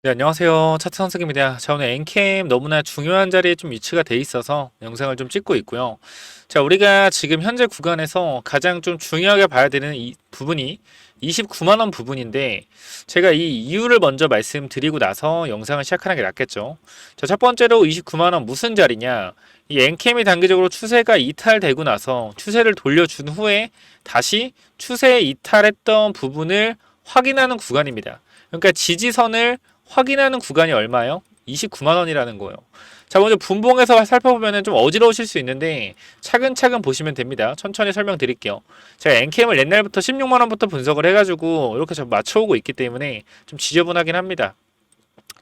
네, 안녕하세요. 차트 선생입니다. 자, 오늘 엔캠 너무나 중요한 자리에 좀 위치가 돼 있어서 영상을 좀 찍고 있고요. 자, 우리가 지금 현재 구간에서 가장 좀 중요하게 봐야 되는 이 부분이 29만 원 부분인데, 제가 이 이유를 먼저 말씀드리고 나서 영상을 시작하는 게 낫겠죠. 자, 첫 번째로 29만 원 무슨 자리냐? 이 엔캠이 단기적으로 추세가 이탈되고 나서 추세를 돌려준 후에 다시 추세 이탈했던 부분을 확인하는 구간입니다. 그러니까 지지선을 확인하는 구간이 얼마요? 29만 원이라는 거예요. 자, 먼저 분봉에서 살펴보면 좀 어지러우실 수 있는데 차근차근 보시면 됩니다. 천천히 설명드릴게요. 제가 엔캠을 옛날부터 16만 원부터 분석을 해가지고 이렇게 좀 맞춰오고 있기 때문에 좀 지저분하긴 합니다.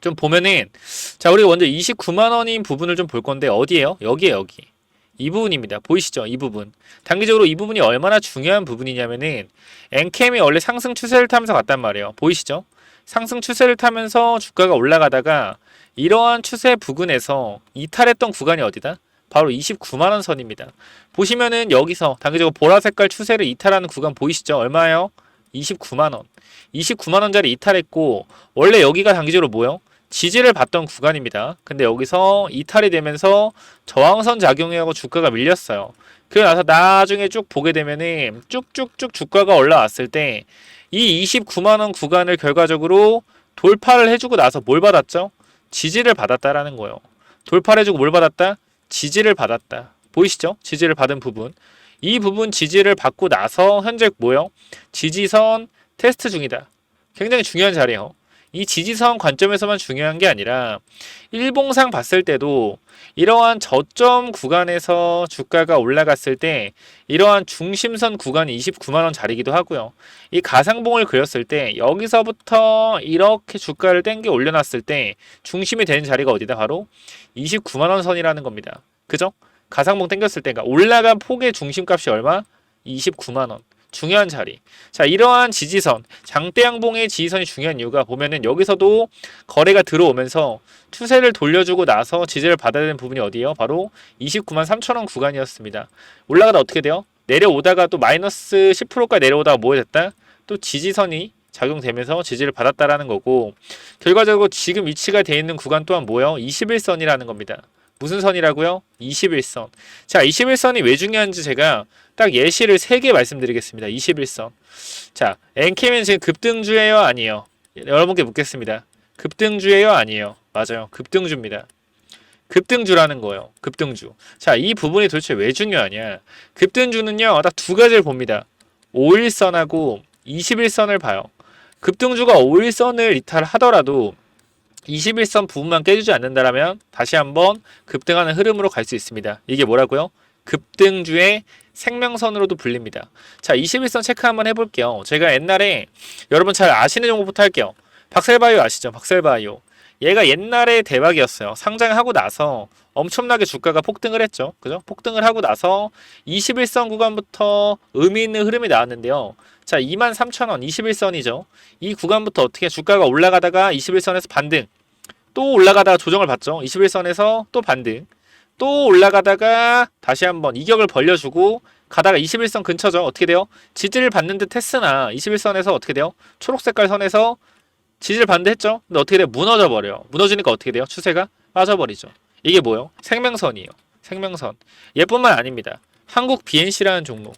좀 보면은, 자, 우리가 먼저 29만 원인 부분을 좀 볼 건데 어디에요? 여기에 여기. 이 부분입니다. 보이시죠? 이 부분. 단기적으로 이 부분이 얼마나 중요한 부분이냐면은 엔캠이 원래 상승 추세를 타면서 갔단 말이에요. 보이시죠? 상승 추세를 타면서 주가가 올라가다가 이러한 추세 부근에서 이탈했던 구간이 어디다? 바로 29만 원 선입니다. 보시면은 여기서 단기적으로 보라 색깔 추세를 이탈하는 구간 보이시죠? 얼마예요? 29만 원. 29만 원짜리 이탈했고, 원래 여기가 단기적으로 뭐요? 지지를 받던 구간입니다. 근데 여기서 이탈이 되면서 저항선 작용하고 주가가 밀렸어요. 그러고 나서 나중에 쭉 보게 되면은 쭉쭉쭉 주가가 올라왔을 때 이 29만 원 구간을 결과적으로 돌파를 해주고 나서 뭘 받았죠? 지지를 받았다라는 거예요. 돌파를 해주고 뭘 받았다? 지지를 받았다. 보이시죠? 지지를 받은 부분. 이 부분 지지를 받고 나서 현재 뭐요? 지지선 테스트 중이다. 굉장히 중요한 자리예요. 이 지지선 관점에서만 중요한 게 아니라 일봉상 봤을 때도 이러한 저점 구간에서 주가가 올라갔을 때 이러한 중심선 구간이 29만 원 자리기도 하고요. 이 가상봉을 그렸을 때 여기서부터 이렇게 주가를 땡겨 올려놨을 때 중심이 되는 자리가 어디다? 바로 29만 원 선이라는 겁니다. 그죠? 가상봉 땡겼을 때가 올라간 폭의 중심값이 얼마? 29만 원. 중요한 자리. 자, 이러한 지지선, 장대양봉의 지지선이 중요한 이유가 보면은 여기서도 거래가 들어오면서 추세를 돌려주고 나서 지지를 받아야 되는 부분이 어디예요? 바로 29만 3천 원 구간이었습니다. 올라가다 어떻게 돼요? 내려오다가 또 마이너스 10%까지 내려오다가 뭐 됐다? 또 지지선이 작용되면서 지지를 받았다라는 거고, 결과적으로 지금 위치가 되어 있는 구간 또한 뭐예요? 21선이라는 겁니다. 무슨 선이라고요? 21선. 자, 21선이 왜 중요한지 제가 딱 예시를 3개 말씀드리겠습니다. 21선. 자, 엔캠은 지금 급등주예요? 아니에요? 여러분께 묻겠습니다. 급등주예요? 아니에요? 맞아요. 급등주입니다. 급등주라는 거예요. 급등주. 자, 이 부분이 도대체 왜 중요하냐? 급등주는요, 딱 두 가지를 봅니다. 5일선하고 21선을 봐요. 급등주가 5일선을 이탈하더라도 21선 부분만 깨주지 않는다면 다시 한번 급등하는 흐름으로 갈 수 있습니다. 이게 뭐라고요? 급등주의 생명선으로도 불립니다. 자, 21선 체크 한번 해볼게요. 제가 옛날에 여러분 잘 아시는 종목부터 할게요. 박셀바이오 아시죠? 박셀바이오. 얘가 옛날에 대박이었어요. 상장하고 나서 엄청나게 주가가 폭등을 했죠. 그죠? 폭등을 하고 나서 21선 구간부터 의미 있는 흐름이 나왔는데요. 자, 23,000원 21선이죠. 이 구간부터 어떻게 주가가 올라가다가 21선에서 반등, 또 올라가다가 조정을 받죠. 21선에서 또 반등, 또 올라가다가 다시 한번 이격을 벌려주고 가다가 21선 근처죠. 어떻게 돼요? 지지를 받는 듯 했으나 21선에서 어떻게 돼요? 초록색깔 선에서 지지를 받는 듯 했죠. 근데 어떻게 돼요? 무너져 버려요. 무너지니까 어떻게 돼요? 추세가 빠져버리죠. 이게 뭐예요? 생명선이에요. 생명선. 얘뿐만 아닙니다. 한국 BNC라는 종목.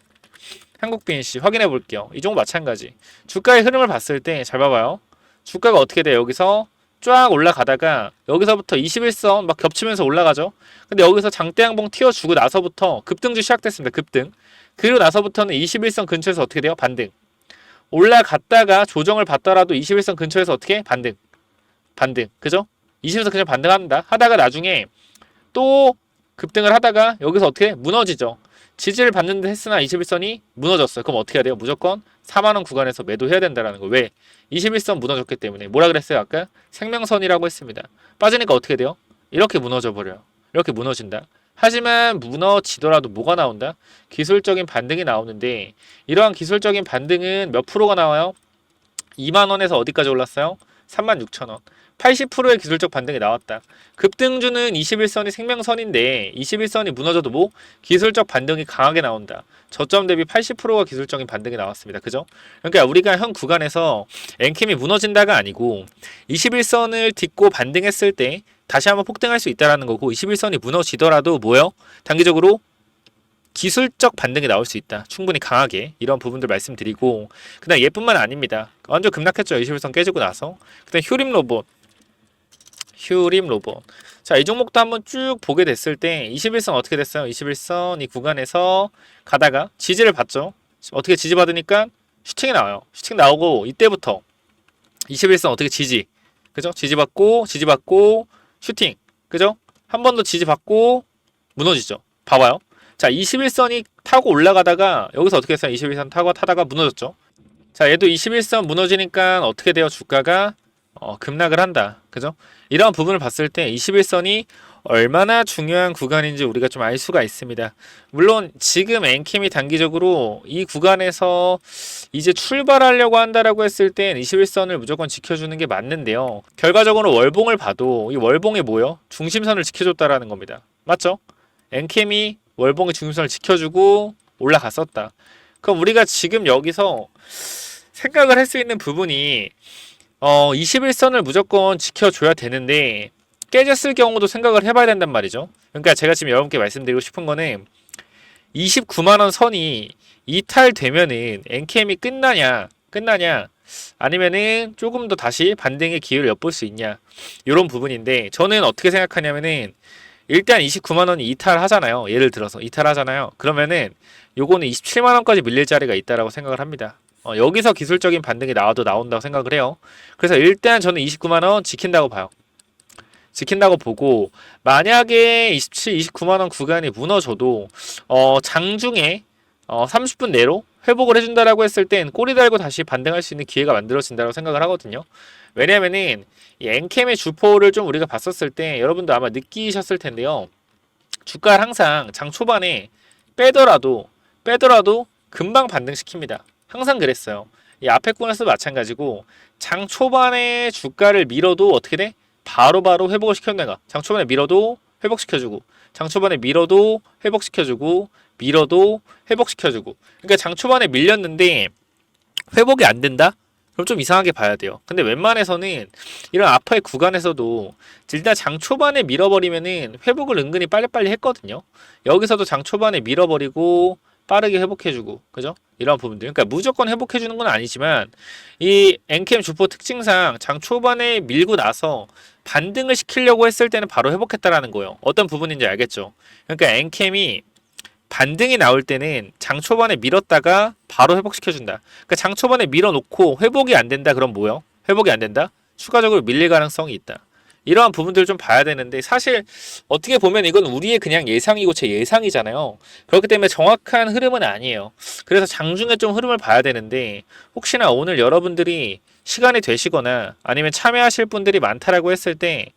한국 BNC 확인해 볼게요. 이 종목 마찬가지. 주가의 흐름을 봤을 때 잘 봐봐요. 주가가 어떻게 돼요? 여기서 쫙 올라가다가 여기서부터 21선 막 겹치면서 올라가죠. 근데 여기서 장대양봉 튀어주고 나서부터 급등주 시작됐습니다. 급등. 그리고 나서부터는 21선 근처에서 어떻게 돼요? 반등. 올라갔다가 조정을 받더라도 21선 근처에서 어떻게? 반등. 반등. 그죠? 21선 근처 반등합니다. 하다가 나중에 또 급등을 하다가 여기서 어떻게? 무너지죠. 지지를 받는 듯 했으나 21선이 무너졌어요. 그럼 어떻게 해야 돼요? 무조건 4만원 구간에서 매도해야 된다는 거. 왜? 21선 무너졌기 때문에. 뭐라 그랬어요? 아까? 생명선이라고 했습니다. 빠지니까 어떻게 돼요? 이렇게 무너져 버려요. 이렇게 무너진다. 하지만 무너지더라도 뭐가 나온다? 기술적인 반등이 나오는데, 이러한 기술적인 반등은 몇 프로가 나와요? 2만원에서 어디까지 올랐어요? 36,000원. 80%의 기술적 반등이 나왔다. 급등주는 21선이 생명선인데 21선이 무너져도 뭐 기술적 반등이 강하게 나온다. 저점 대비 80%가 기술적인 반등이 나왔습니다. 그죠? 그러니까 우리가 현 구간에서 엔캠이 무너진다가 아니고 21선을 딛고 반등했을 때 다시 한번 폭등할 수 있다라는 거고 21선이 무너지더라도 뭐요? 단기적으로 기술적 반등이 나올 수 있다. 충분히 강하게 이런 부분들 말씀드리고 그다음 얘뿐만 아닙니다. 완전 급락했죠. 21선 깨지고 나서. 그다음 휴림 로봇. 자, 이 종목도 한번 쭉 보게 됐을 때 21선 어떻게 됐어요? 21선 이 구간에서 가다가 지지를 받죠. 어떻게 지지 받으니까 슈팅이 나와요. 슈팅 나오고 이때부터 21선 어떻게 지지. 그죠? 지지받고 슈팅. 그죠? 한 번 더 지지받고 무너지죠. 봐봐요. 자, 21선이 타고 올라가다가 여기서 어떻게 했어요? 21선 타고 타다가 무너졌죠. 자, 얘도 21선 무너지니까 어떻게 돼요? 주가가 급락을 한다. 그죠? 이런 부분을 봤을 때 21선이 얼마나 중요한 구간인지 우리가 좀 알 수가 있습니다. 물론 지금 엔캠이 단기적으로 이 구간에서 이제 출발하려고 한다라고 했을 땐 21선을 무조건 지켜주는 게 맞는데요. 결과적으로 월봉을 봐도 이 월봉이 뭐예요? 중심선을 지켜줬다라는 겁니다. 맞죠? 엔캠이 월봉의 중심선을 지켜주고 올라갔었다. 그럼 우리가 지금 여기서 생각을 할 수 있는 부분이 21선을 무조건 지켜줘야 되는데 깨졌을 경우도 생각을 해봐야 된단 말이죠. 그러니까 제가 지금 여러분께 말씀드리고 싶은 거는 29만원 선이 이탈되면은 엔캠이 끝나냐 아니면은 조금 더 다시 반등의 기회를 엿볼 수 있냐 이런 부분인데 저는 어떻게 생각하냐면은 일단 29만원이 이탈하잖아요. 예를 들어서 이탈하잖아요. 그러면은 요거는 27만원까지 밀릴 자리가 있다라고 생각을 합니다. 여기서 기술적인 반등이 나와도 나온다고 생각을 해요. 그래서 일단 저는 29만원 지킨다고 봐요. 지킨다고 보고 만약에 27, 29만원 구간이 무너져도 장중에 30분 내로 회복을 해준다라고 했을 땐 꼬리 달고 다시 반등할 수 있는 기회가 만들어진다고 생각을 하거든요. 왜냐면은 이 엔캠의 주포를 좀 우리가 봤었을 때 여러분도 아마 느끼셨을 텐데요. 주가를 항상 장 초반에 빼더라도 금방 반등시킵니다. 항상 그랬어요. 이 앞에 권에서도 마찬가지고 장 초반에 주가를 밀어도 어떻게 돼? 바로바로 회복을 시켜내가. 장 초반에 밀어도 회복시켜주고 장 초반에 밀어도 회복시켜주고 밀어도 회복시켜주고. 그러니까 장 초반에 밀렸는데 회복이 안 된다? 그럼 좀 이상하게 봐야 돼요. 근데 웬만해서는 이런 아파의 구간에서도 일단 장 초반에 밀어버리면은 회복을 은근히 빨리빨리 했거든요. 여기서도 장 초반에 밀어버리고 빠르게 회복해주고, 그죠? 이런 부분들. 그러니까 무조건 회복해주는 건 아니지만 이 엔캠 주포 특징상 장 초반에 밀고 나서 반등을 시키려고 했을 때는 바로 회복했다라는 거예요. 어떤 부분인지 알겠죠? 그러니까 엔캠이 반등이 나올 때는 장 초반에 밀었다가 바로 회복시켜준다. 그러니까 장 초반에 밀어놓고 회복이 안 된다. 그럼 뭐요? 회복이 안 된다? 추가적으로 밀릴 가능성이 있다. 이러한 부분들을 좀 봐야 되는데 사실 어떻게 보면 이건 우리의 그냥 예상이고 제 예상이잖아요. 그렇기 때문에 정확한 흐름은 아니에요. 그래서 장중에 좀 흐름을 봐야 되는데 혹시나 오늘 여러분들이 시간이 되시거나 아니면 참여하실 분들이 많다라고 했을 때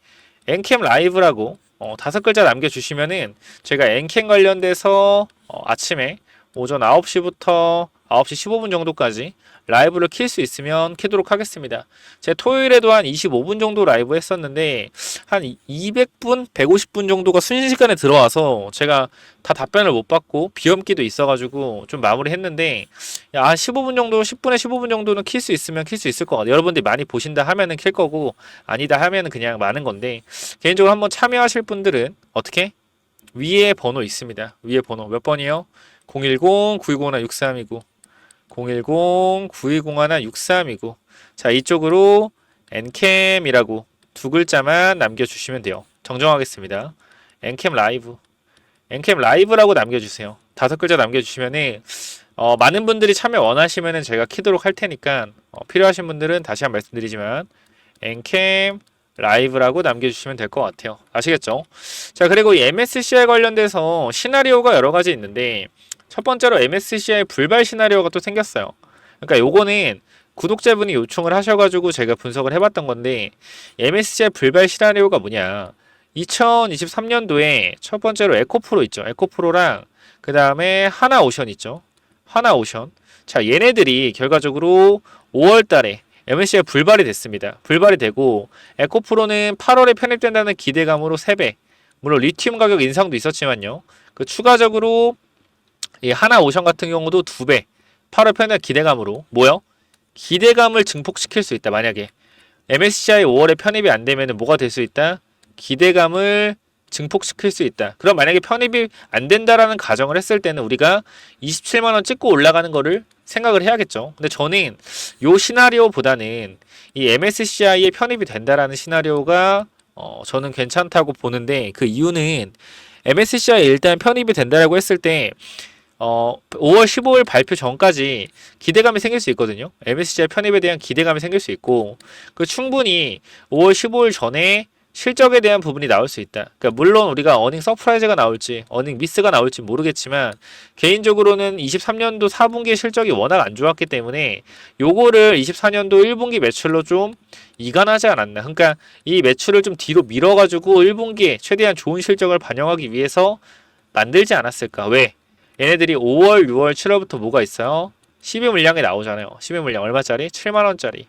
엔캠 라이브라고 5글자 남겨주시면은 제가 엔캠 관련돼서 아침에 오전 9시부터 9시 15분 정도까지 라이브를 킬 수 있으면 키도록 하겠습니다. 제가 토요일에도 한 25분 정도 라이브 했었는데 한 200분, 150분 정도가 순식간에 들어와서 제가 다 답변을 못 받고 비염기도 있어가지고 좀 마무리했는데 한 15분 정도, 10분에 15분 정도는 킬 수 있으면 킬 수 있을 것 같아요. 여러분들이 많이 보신다 하면은 킬 거고 아니다 하면은 그냥 많은 건데 개인적으로 한번 참여하실 분들은 어떻게? 위에 번호 있습니다. 위에 번호 몇 번이요? 010-9201-6329 010-9201-6329 자, 이쪽으로 엔캠이라고 2글자만 남겨주시면 돼요. 정정하겠습니다. 엔캠 라이브라고 남겨주세요. 5글자 남겨주시면은 많은 분들이 참여 원하시면은 제가 키도록 할 테니까 필요하신 분들은 다시 한번 말씀드리지만 엔캠 라이브라고 남겨주시면 될 것 같아요. 아시겠죠? 자, 그리고 이 MSCI 관련돼서 시나리오가 여러 가지 있는데 첫 번째로 MSCI 불발 시나리오가 또 생겼어요. 그러니까 요거는 구독자분이 요청을 하셔가지고 제가 분석을 해봤던 건데 MSCI 불발 시나리오가 뭐냐? 2023년도에 첫 번째로 에코프로 있죠. 에코프로랑 그 다음에 하나오션 있죠. 하나오션. 자, 얘네들이 결과적으로 5월 달에 MSCI 불발이 됐습니다. 불발이 되고 에코프로는 8월에 편입된다는 기대감으로 3배. 물론 리튬 가격 인상도 있었지만요. 그 추가적으로 이 하나오션 같은 경우도 2배. 8월 편입 기대감으로 뭐요? 기대감을 증폭시킬 수 있다. 만약에 MSCI 5월에 편입이 안 되면 뭐가 될 수 있다? 기대감을 증폭시킬 수 있다. 그럼 만약에 편입이 안 된다라는 가정을 했을 때는 우리가 27만 원 찍고 올라가는 거를 생각을 해야겠죠. 근데 저는 요 시나리오보다는 이 MSCI에 편입이 된다라는 시나리오가 저는 괜찮다고 보는데 그 이유는 MSCI에 일단 편입이 된다라고 했을 때 5월 15일 발표 전까지 기대감이 생길 수 있거든요. MSCI 편입에 대한 기대감이 생길 수 있고 그 충분히 5월 15일 전에 실적에 대한 부분이 나올 수 있다. 그러니까 물론 우리가 어닝 서프라이즈가 나올지 어닝 미스가 나올지 모르겠지만 개인적으로는 23년도 4분기 실적이 워낙 안 좋았기 때문에 요거를 24년도 1분기 매출로 좀 이관하지 않았나. 그러니까 이 매출을 좀 뒤로 밀어가지고 1분기에 최대한 좋은 실적을 반영하기 위해서 만들지 않았을까. 왜? 얘네들이 5월, 6월, 7월부터 뭐가 있어요? 12 물량이 나오잖아요. 12 물량 얼마짜리? 7만원짜리.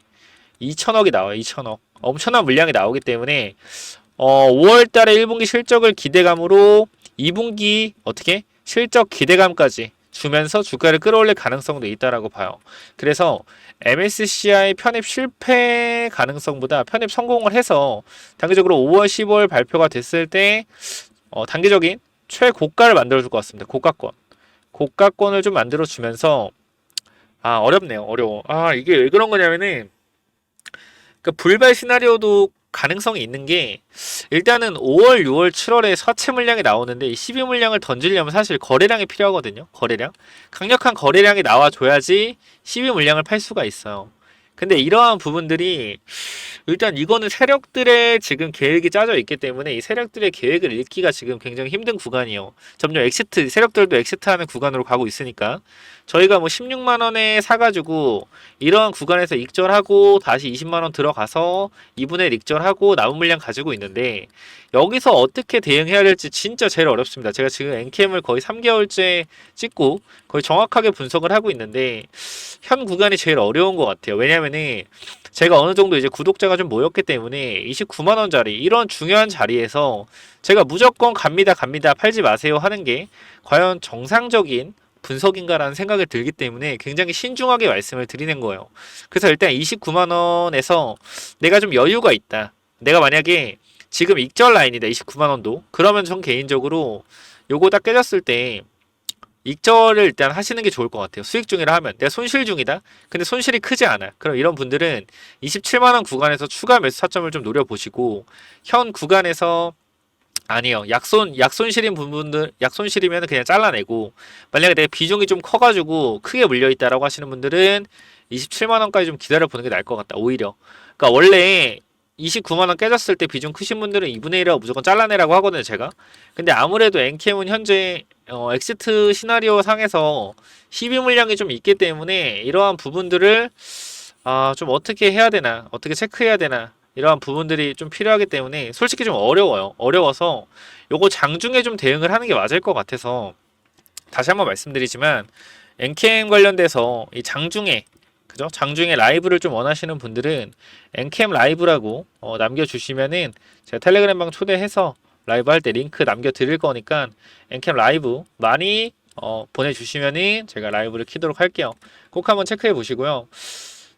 2천억이 나와요. 2천억. 엄청난 물량이 나오기 때문에 5월 달에 1분기 실적을 기대감으로 2분기 어떻게? 실적 기대감까지 주면서 주가를 끌어올릴 가능성도 있다라고 봐요. 그래서 MSCI 편입 실패 가능성보다 편입 성공을 해서 단기적으로 5월, 10월 발표가 됐을 때 단기적인 최고가를 만들어줄 것 같습니다. 고가권. 고가권을 좀 만들어주면서 어렵네요. 어려워. 이게 왜 그런 거냐면은 그 불발 시나리오도 가능성이 있는 게 일단은 5월, 6월, 7월에 서체 물량이 나오는데 이 12 물량을 던지려면 사실 거래량이 필요하거든요. 거래량. 강력한 거래량이 나와줘야지 12 물량을 팔 수가 있어요. 근데 이러한 부분들이 일단 이거는 세력들의 지금 계획이 짜져 있기 때문에 이 세력들의 계획을 읽기가 지금 굉장히 힘든 구간이에요. 점점 엑시트, 세력들도 엑시트하는 구간으로 가고 있으니까 저희가 뭐 16만 원에 사가지고 이러한 구간에서 익절하고 다시 20만 원 들어가서 2분의 1 익절하고 남은 물량 가지고 있는데 여기서 어떻게 대응해야 될지 진짜 제일 어렵습니다. 제가 지금 NKM을 거의 3개월째 찍고 거의 정확하게 분석을 하고 있는데 현 구간이 제일 어려운 것 같아요. 왜냐면은 제가 어느 정도 이제 구독자가 좀 모였기 때문에 29만 원짜리 이런 중요한 자리에서 제가 무조건 갑니다 팔지 마세요 하는 게 과연 정상적인 분석인가라는 생각이 들기 때문에 굉장히 신중하게 말씀을 드리는 거예요. 그래서 일단 29만 원에서 내가 좀 여유가 있다. 내가 만약에 지금 익절 라인이다. 29만 원도. 그러면 전 개인적으로 요거 딱 깨졌을 때 익절을 일단 하시는 게 좋을 것 같아요. 수익 중이라 하면 내가 손실 중이다. 근데 손실이 크지 않아. 그럼 이런 분들은 27만 원 구간에서 추가 매수 타점을 좀 노려보시고 현 구간에서 아니요. 약손실인 부분들, 약손실이면 그냥 잘라내고, 만약에 내 비중이 좀 커가지고 크게 물려있다라고 하시는 분들은 27만원까지 좀 기다려보는 게 나을 것 같다, 오히려. 그러니까 원래 29만원 깨졌을 때 비중 크신 분들은 2분의 1하고 무조건 잘라내라고 하거든요, 제가. 근데 아무래도 NKM은 현재, 엑시트 시나리오 상에서 12 물량이 좀 있기 때문에 이러한 부분들을, 좀 어떻게 해야 되나, 어떻게 체크해야 되나, 이러한 부분들이 좀 필요하기 때문에 솔직히 좀 어려워요. 어려워서 요거 장중에 좀 대응을 하는 게 맞을 것 같아서 다시 한번 말씀드리지만 NKM 관련돼서 이 장중에 그죠? 장중에 라이브를 좀 원하시는 분들은 NKM 라이브라고 남겨주시면은 제가 텔레그램방 초대해서 라이브 할 때 링크 남겨드릴 거니까 NKM 라이브 많이 보내주시면은 제가 라이브를 키도록 할게요. 꼭 한번 체크해 보시고요.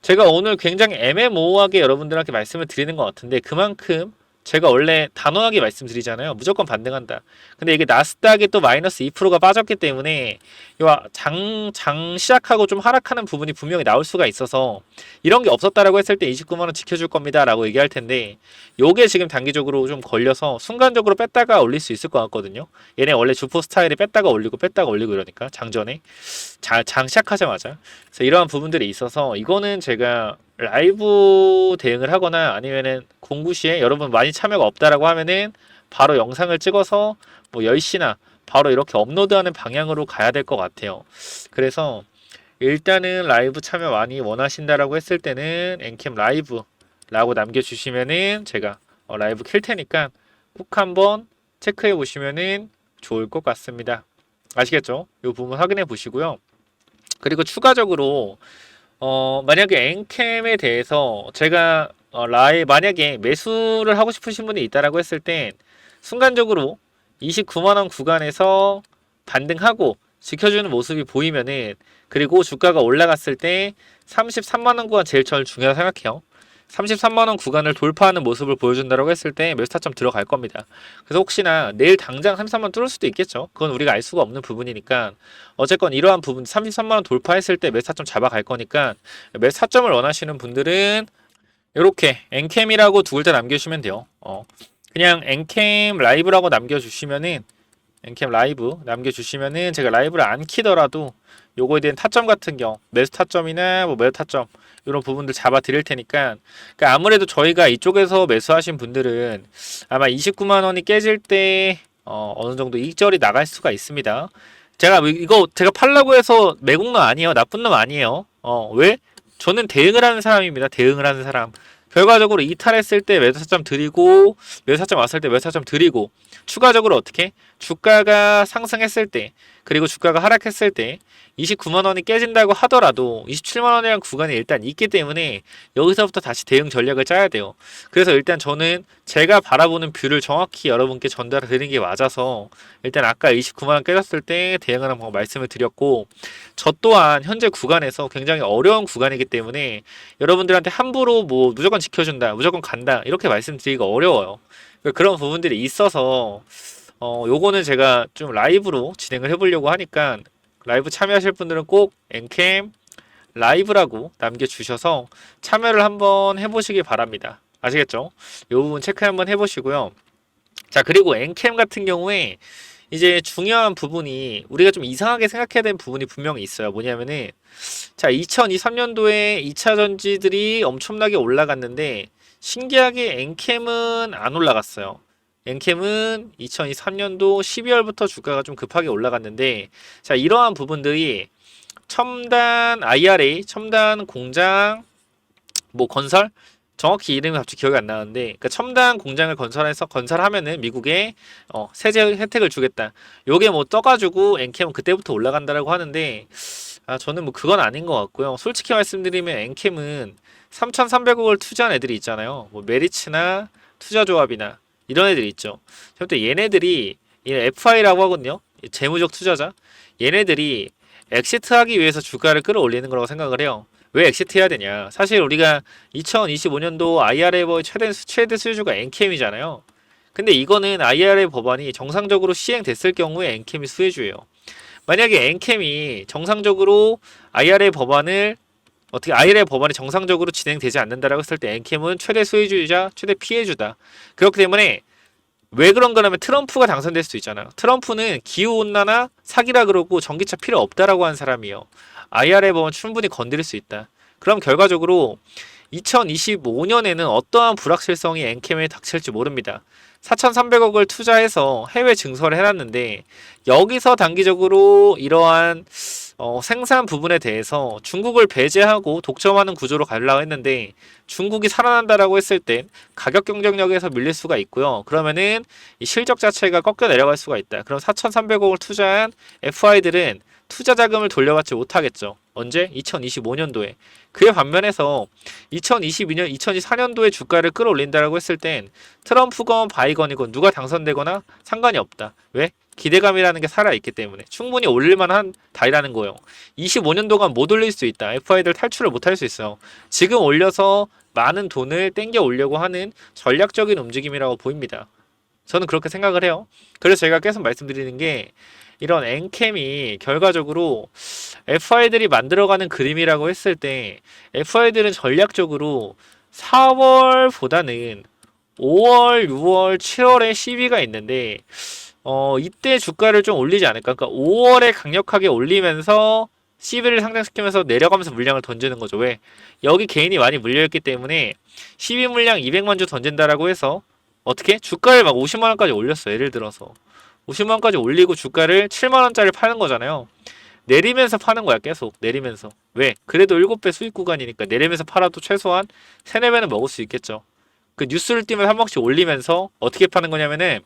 제가 오늘 굉장히 애매모호하게 여러분들한테 말씀을 드리는 것 같은데 그만큼 제가 원래 단호하게 말씀드리잖아요. 무조건 반등한다. 근데 이게 나스닥이 또 마이너스 2%가 빠졌기 때문에 장 시작하고 좀 하락하는 부분이 분명히 나올 수가 있어서 이런 게 없었다라고 했을 때 29만 원 지켜줄 겁니다 라고 얘기할 텐데 요게 지금 단기적으로 좀 걸려서 순간적으로 뺐다가 올릴 수 있을 것 같거든요. 얘네 원래 주포 스타일이 뺐다가 올리고 이러니까 장전에 장 시작하자마자. 그래서 이러한 부분들이 있어서 이거는 제가 라이브 대응을 하거나 아니면은 공구 시에 여러분 많이 참여가 없다라고 하면은 바로 영상을 찍어서 뭐 10시나 바로 이렇게 업로드하는 방향으로 가야 될 것 같아요. 그래서 일단은 라이브 참여 많이 원하신다라고 했을 때는 엔캠 라이브라고 남겨주시면은 제가 라이브 킬 테니까 꼭 한번 체크해 보시면은 좋을 것 같습니다. 아시겠죠? 이 부분 확인해 보시고요. 그리고 추가적으로 만약에 엔캠에 대해서 제가 만약에 매수를 하고 싶으신 분이 있다라고 했을 땐 순간적으로 29만 원 구간에서 반등하고 지켜주는 모습이 보이면은, 그리고 주가가 올라갔을 때 33만 원 구간 제일 저는 중요하다고 생각해요. 33만 원 구간을 돌파하는 모습을 보여준다고 했을 때 매수 타점 들어갈 겁니다. 그래서 혹시나 내일 당장 33만 원 뚫을 수도 있겠죠. 그건 우리가 알 수가 없는 부분이니까 어쨌건 이러한 부분 33만 원 돌파했을 때 매수 타점 잡아갈 거니까, 매수 타점을 원하시는 분들은 이렇게 엔캠이라고 두 글자 남겨주시면 돼요. 그냥 엔캠 라이브라고 남겨주시면은, 엔캠 라이브 남겨주시면은 제가 라이브를 안 키더라도 요거에 대한 타점 같은 경우, 매수 타점이나 뭐 매도 타점 이런 부분들 잡아 드릴 테니까, 그러니까 아무래도 저희가 이쪽에서 매수하신 분들은 아마 29만 원이 깨질 때 어느 정도 이익절이 나갈 수가 있습니다. 이거 제가 팔라고 해서 매국노 아니에요. 나쁜 놈 아니에요. 왜? 저는 대응을 하는 사람입니다. 대응을 하는 사람. 결과적으로 이탈했을 때 매도 타점 드리고, 매도 타점 왔을 때 매도 타점 드리고, 추가적으로 어떻게? 주가가 상승했을 때, 그리고 주가가 하락했을 때 29만 원이 깨진다고 하더라도 27만 원이라는 구간이 일단 있기 때문에 여기서부터 다시 대응 전략을 짜야 돼요. 그래서 일단 저는 제가 바라보는 뷰를 정확히 여러분께 전달해 드리는 게 맞아서 일단 아까 29만 원 깨졌을 때 대응하는 방법 말씀을 드렸고, 저 또한 현재 구간에서 굉장히 어려운 구간이기 때문에 여러분들한테 함부로 뭐 무조건 지켜준다, 무조건 간다 이렇게 말씀드리기가 어려워요. 그런 부분들이 있어서 요거는 제가 좀 라이브로 진행을 해보려고 하니까, 라이브 참여하실 분들은 꼭 엔캠 라이브라고 남겨주셔서 참여를 한번 해보시기 바랍니다. 아시겠죠? 이 부분 체크 한번 해보시고요. 자, 그리고 엔캠 같은 경우에 이제 중요한 부분이, 우리가 좀 이상하게 생각해야 되는 부분이 분명히 있어요. 뭐냐면은, 자, 2023년도에 2차 전지들이 엄청나게 올라갔는데 신기하게 엔캠은 안 올라갔어요. 엔캠은 2023년도 12월부터 주가가 좀 급하게 올라갔는데, 자, 이러한 부분들이 첨단 IRA, 첨단 공장, 뭐 건설? 정확히 이름이 갑자기 기억이 안 나는데, 그러니까 첨단 공장을 건설하면은 미국에 세제 혜택을 주겠다. 요게 뭐 떠가지고 엔캠은 그때부터 올라간다라고 하는데, 저는 뭐 그건 아닌 것 같고요. 솔직히 말씀드리면 엔캠은 3,300억을 투자한 애들이 있잖아요. 뭐 메리츠나 투자조합이나 이런 애들이 있죠. 절대 얘네들이 FI라고 하거든요. 재무적 투자자. 얘네들이 엑시트하기 위해서 주가를 끌어올리는 거라고 생각을 해요. 왜 엑시트 해야 되냐? 사실 우리가 2025년도 IRA의 최대 수주가 엔캠이잖아요. 근데 이거는 IRA 법안이 정상적으로 시행됐을 경우에 엔캠이 수혜주예요. 만약에 엔캠이 정상적으로 IRA 법안을 IRA 법안이 정상적으로 진행되지 않는다라고 했을 때 엔캠은 최대 수혜주이자 최대 피해주다. 그렇기 때문에 왜 그런 거냐면 트럼프가 당선될 수도 있잖아요. 트럼프는 기후온난화 사기라 그러고 전기차 필요 없다라고 한 사람이에요. IRA 법안 충분히 건드릴 수 있다. 그럼 결과적으로 2025년에는 어떠한 불확실성이 엔캠에 닥칠지 모릅니다. 4,300억을 투자해서 해외 증설을 해놨는데, 여기서 단기적으로 이러한 생산 부분에 대해서 중국을 배제하고 독점하는 구조로 가려고 했는데, 중국이 살아난다라고 했을 땐 가격 경쟁력에서 밀릴 수가 있고요. 그러면은 이 실적 자체가 꺾여 내려갈 수가 있다. 그럼 4,300억을 투자한 FI들은 투자 자금을 돌려받지 못하겠죠. 언제? 2025년도에. 그에 반면에서 2022년, 2024년도에 주가를 끌어올린다라고 했을 땐 트럼프건 바이건이건 누가 당선되거나 상관이 없다. 왜? 기대감이라는 게 살아있기 때문에 충분히 올릴만한 달이라는 거예요. 25년도간 못 올릴 수 있다. FI들 탈출을 못 할 수 있어요. 지금 올려서 많은 돈을 땡겨 오려고 하는 전략적인 움직임이라고 보입니다. 저는 그렇게 생각을 해요. 그래서 제가 계속 말씀드리는 게, 이런 엔캠이 결과적으로 FI들이 만들어가는 그림이라고 했을 때, FI들은 전략적으로 4월보다는 5월, 6월, 7월에 시비가 있는데, 이때 주가를 좀 올리지 않을까. 그러니까 5월에 강력하게 올리면서 시비를 상승시키면서 내려가면서 물량을 던지는 거죠. 왜? 여기 개인이 많이 물려있기 때문에 시비 물량 200만 주 던진다라고 해서 어떻게? 주가를 막 50만 원까지 올렸어. 예를 들어서 50만 원까지 올리고 주가를 7만 원짜리 파는 거잖아요. 내리면서 파는 거야. 계속 내리면서. 왜? 그래도 7배 수익 구간이니까 내리면서 팔아도 최소한 3, 4배는 먹을 수 있겠죠. 그 뉴스를 띄면 한 번씩 올리면서 어떻게 파는 거냐면은,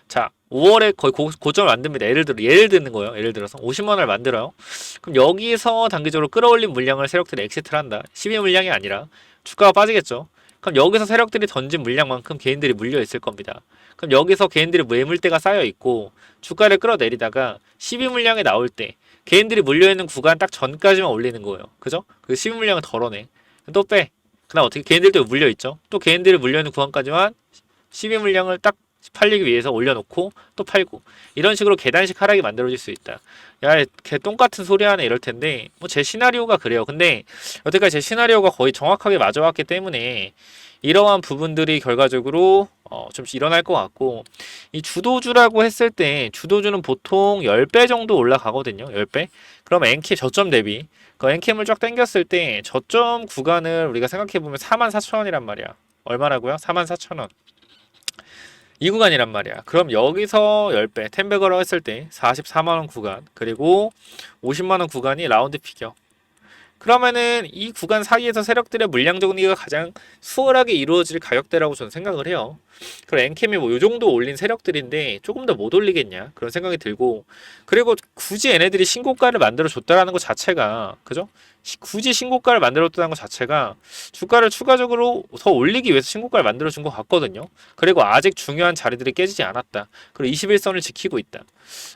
자, 5월에 거의 고점을 만듭니다. 예를 드는 거예요. 예를 들어서 50만 원을 만들어요. 그럼 여기서 단기적으로 끌어올린 물량을 세력들이 엑시트를 한다. 12 물량이 아니라 주가가 빠지겠죠. 그럼 여기서 세력들이 던진 물량만큼 개인들이 물려 있을 겁니다. 그럼 여기서 개인들이 매물대가 쌓여 있고 주가를 끌어내리다가 12 물량이 나올 때 개인들이 물려 있는 구간 딱 전까지만 올리는 거예요. 그죠? 그 12 물량을 덜어내. 또 빼. 그다음 어떻게 개인들도 물려 있죠. 또 개인들이 물려 있는 구간까지만 12 물량을 딱 팔리기 위해서 올려놓고 또 팔고 이런 식으로 계단식 하락이 만들어질 수 있다. 야, 걔 똥같은 소리 하네 이럴 텐데 뭐 제 시나리오가 그래요. 근데 여태까지 제 시나리오가 거의 정확하게 맞아왔기 때문에 이러한 부분들이 결과적으로 좀 일어날 것 같고 이 주도주라고 했을 때 주도주는 보통 10배 정도 올라가거든요. 10배. 그럼 NK 저점 대비 그 NK을 쫙 당겼을 때 저점 구간을 우리가 생각해보면 44,000원이란 말이야. 얼마라고요? 44,000원. 이 구간이란 말이야. 그럼 여기서 10배, 10배거로 했을 때 44만원 구간, 그리고 50만원 구간이 라운드 피겨. 그러면은 이 구간 사이에서 세력들의 물량 정리가 가장 수월하게 이루어질 가격대라고 저는 생각을 해요. 그럼 엔캠이 뭐 요 정도 올린 세력들인데 조금 더 못 올리겠냐 그런 생각이 들고 그리고 굳이 얘네들이 신고가를 만들어 줬다라는 것 자체가 그죠? 굳이 신고가를 만들어 줬다는 것 자체가 주가를 추가적으로 더 올리기 위해서 신고가를 만들어 준 것 같거든요. 그리고 아직 중요한 자리들이 깨지지 않았다. 그리고 21선을 지키고 있다.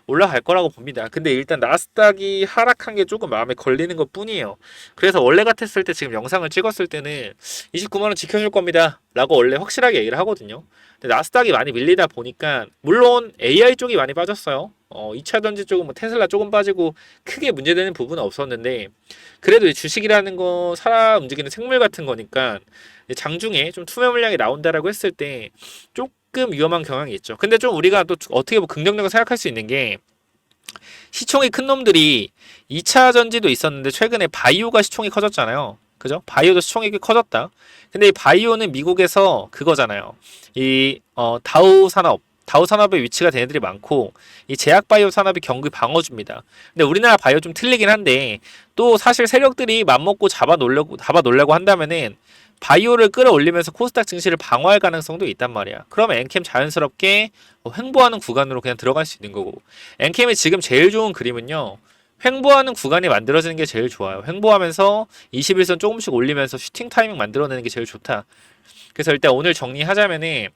올라갈 거라고 봅니다. 근데 일단 나스닥이 하락한 게 조금 마음에 걸리는 것 뿐이에요. 그래서 원래 같았을 때 지금 영상을 찍었을 때는 29만원 지켜줄 겁니다 라고 원래 확실하게 얘기를 하거든요. 근데 나스닥이 많이 밀리다 보니까 물론 AI 쪽이 많이 빠졌어요. 2차 전지 쪽은 뭐 테슬라 조금 빠지고 크게 문제되는 부분은 없었는데 그래도 주식이라는 거 살아 움직이는 생물 같은 거니까 장중에 좀 투매 물량이 나온다라고 했을 때 조금 위험한 경향이 있죠. 근데 좀 우리가 또 어떻게 보면 긍정적으로 생각할 수 있는 게 시총이 큰 놈들이 2차 전지도 있었는데 최근에 바이오가 시총이 커졌잖아요. 그죠? 바이오도 시총이 꽤 커졌다. 근데 이 바이오는 미국에서 그거잖아요. 다우 산업의 위치가 된 애들이 많고 이 제약 바이오 산업이 경기 방어줍니다. 근데 우리나라 바이오 좀 틀리긴 한데 또 사실 세력들이 맘먹고 잡아놓으려고 한다면은 바이오를 끌어올리면서 코스닥 증시를 방어할 가능성도 있단 말이야. 그러면 엔캠 자연스럽게 횡보하는 구간으로 그냥 들어갈 수 있는 거고 엔캠이 지금 제일 좋은 그림은요. 횡보하는 구간이 만들어지는 게 제일 좋아요. 횡보하면서 21선 조금씩 올리면서 슈팅 타이밍 만들어내는 게 제일 좋다. 그래서 일단 오늘 정리하자면은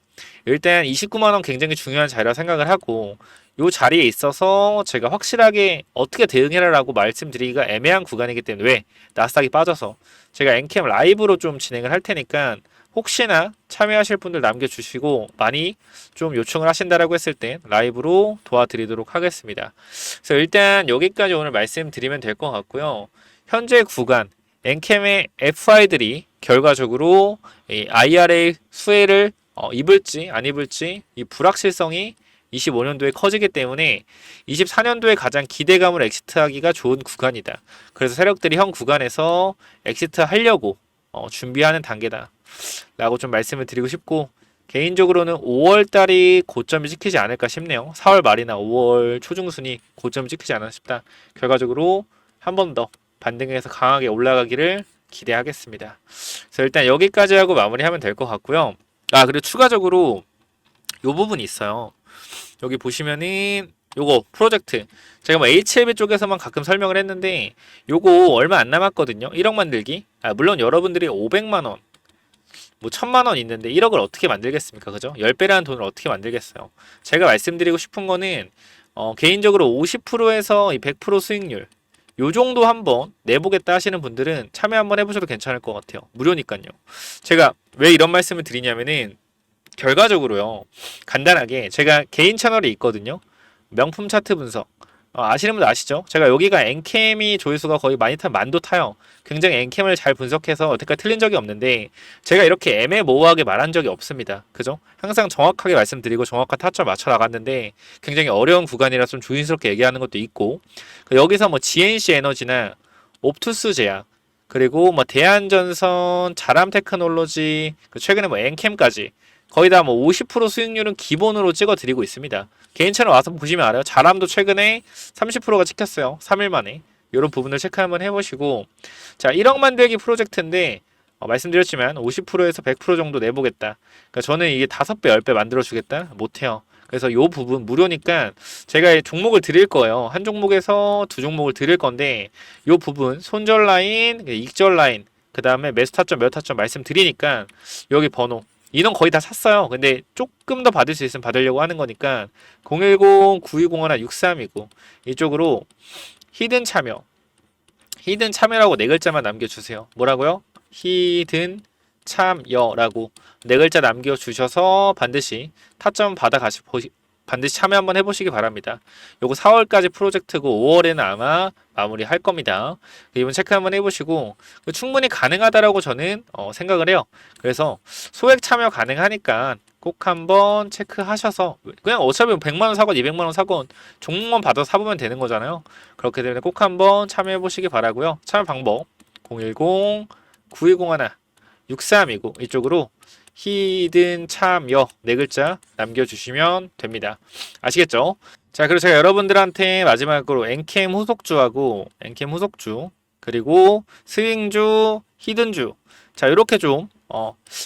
일단 29만원 굉장히 중요한 자리라고 생각을 하고 이 자리에 있어서 제가 확실하게 어떻게 대응해라라고 말씀드리기가 애매한 구간이기 때문에 왜? 나스닥이 빠져서 제가 엔캠 라이브로 좀 진행을 할 테니까 혹시나 참여하실 분들 남겨주시고 많이 좀 요청을 하신다라고 했을 때 라이브로 도와드리도록 하겠습니다. 그래서 일단 여기까지 오늘 말씀드리면 될 것 같고요. 현재 구간 엔캠의 FI들이 결과적으로 이 IRA 수혜를 입을지 안 입을지 이 불확실성이 25년도에 커지기 때문에 24년도에 가장 기대감을 엑시트하기가 좋은 구간이다. 그래서 세력들이 현 구간에서 엑시트 하려고 준비하는 단계다. 라고 좀 말씀을 드리고 싶고 개인적으로는 5월달이 고점이 찍히지 않을까 싶네요. 4월 말이나 5월 초중순이 고점이 찍히지 않았나 싶다. 결과적으로 한 번 더 반등해서 강하게 올라가기를 기대하겠습니다. 그래서 일단 여기까지 하고 마무리하면 될 것 같고요. 그리고 추가적으로 요 부분이 있어요. 여기 보시면은 요거 프로젝트 제가 뭐 HLB 쪽에서만 가끔 설명을 했는데 요거 얼마 안 남았거든요. 1억 만들기. 물론 여러분들이 500만원 뭐 1000만원 있는데 1억을 어떻게 만들겠습니까? 그죠? 10배라는 돈을 어떻게 만들겠어요? 제가 말씀드리고 싶은 거는 개인적으로 50%에서 이 100% 수익률 요 정도 한번 내보겠다 하시는 분들은 참여 한번 해보셔도 괜찮을 것 같아요. 무료니까요. 제가 왜 이런 말씀을 드리냐면은 결과적으로요. 간단하게 제가 개인 채널이 있거든요. 명품 차트 분석. 아시는 분들 아시죠? 제가 여기가 엔캠이 조회수가 거의 많이 타면 만도 타요. 굉장히 엔캠을 잘 분석해서 어떻게까지 틀린 적이 없는데 제가 이렇게 애매모호하게 말한 적이 없습니다. 그죠? 항상 정확하게 말씀드리고 정확한 타점 맞춰 나갔는데 굉장히 어려운 구간이라 좀 조심스럽게 얘기하는 것도 있고 여기서 뭐 GNC 에너지나 옵투스 제약 그리고 뭐 대한전선, 자람테크놀로지 최근에 뭐 엔캠까지 거의 다 뭐 50% 수익률은 기본으로 찍어 드리고 있습니다. 개인 채널 와서 보시면 알아요. 자람도 최근에 30%가 찍혔어요. 3일 만에. 이런 부분을 체크 한번 해보시고 자 1억 만들기 프로젝트인데 말씀드렸지만 50%에서 100% 정도 내보겠다. 그러니까 저는 이게 5배, 10배 만들어주겠다? 못해요. 그래서 요 부분 무료니까 제가 종목을 드릴 거예요. 한 종목에서 두 종목을 드릴 건데 요 부분 손절 라인, 익절 라인, 그 다음에 매수 타점, 몇 타점 말씀드리니까 여기 번호 인원 거의 다 샀어요. 근데 조금 더 받을 수 있으면 받으려고 하는 거니까 010-9201-6329 이쪽으로 히든 참여, 히든 참여라고 네 글자만 남겨주세요. 뭐라고요? 히든 참여라고 네 글자 남겨주셔서 반드시 타점 반드시 참여 한번 해보시기 바랍니다. 요거 4월까지 프로젝트고 5월에는 아마 마무리 할 겁니다. 이번 체크 한번 해보시고 충분히 가능하다라고 저는 생각을 해요. 그래서 소액 참여 가능하니까 꼭 한번 체크하셔서 그냥 어차피 100만원 사건 200만원 사건 종목만 받아서 사보면 되는 거잖아요. 그렇기 때문에 꼭 한번 참여해 보시기 바라고요. 참여 방법 010-9201-6329 이쪽으로 히든 참여 네 글자 남겨주시면 됩니다. 아시겠죠? 자, 그리고 제가 여러분들한테 마지막으로 엔캠 후속주하고 엔캠 후속주 그리고 스윙주, 히든주 자 이렇게 좀